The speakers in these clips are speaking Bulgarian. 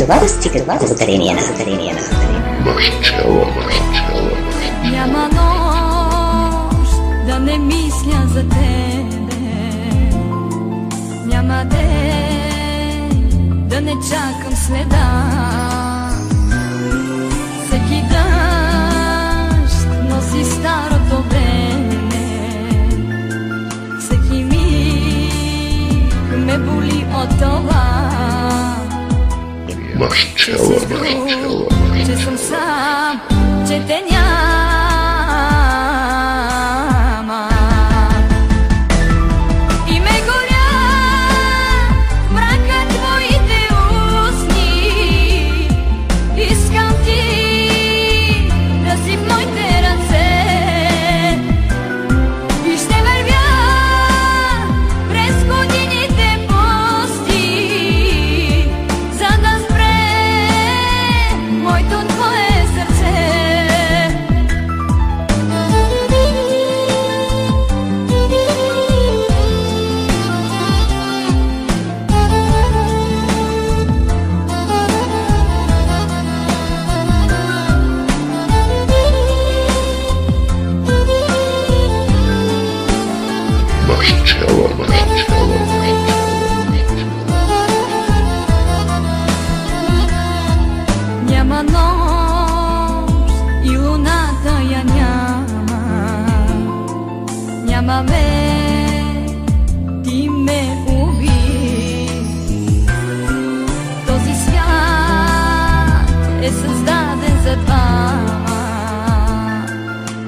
това достига, благодарение на Няма нощ да не мисля за тебе, няма ден да не чакам следа. Всеки дъжд носи старото време, всеки миг ме боли от това, че съм сам, че те няма. И ме горя мрака твоите устни, искам ти да си в моите ръце и ще вървя през годините пусти, за да спре моето твое сърце. Няма нощ и луната я няма, няма ме, ти ме уби. Този свят е създаден за двама,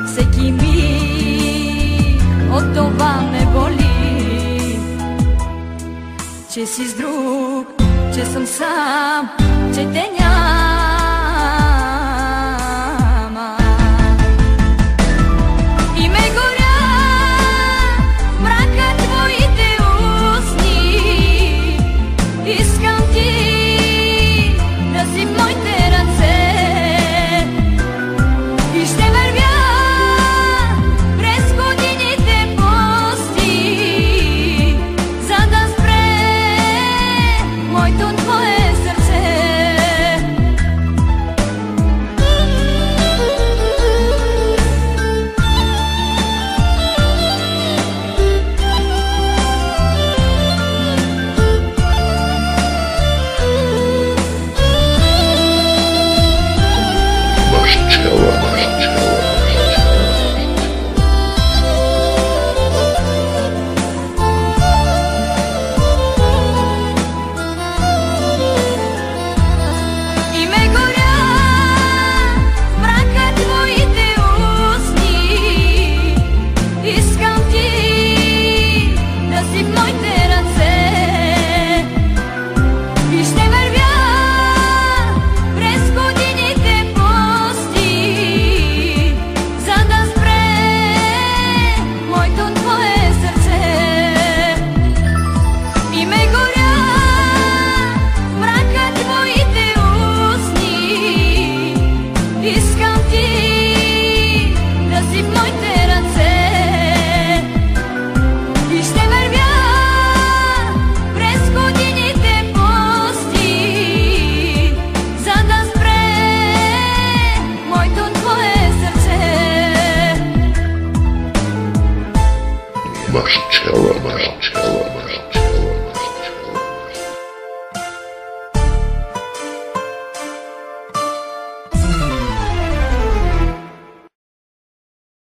всеки миг от това ме боли, че си с друг, че съм сам, че те няма. И ме горя мрака твоите устни, искам ти да си в моите ръце и ще вървя през годините пусти, за да спре моето твое сърце. И ме горя мрака твоите устни, искам ти да си в моите ръце и ще вървя през годините пусти, за да спре моето твое сърце. И ме горя мрака твоите устни, искам ти да си в моите ръце и ще вървя през годините пусти, за да спре моето твое сърце. Marcella.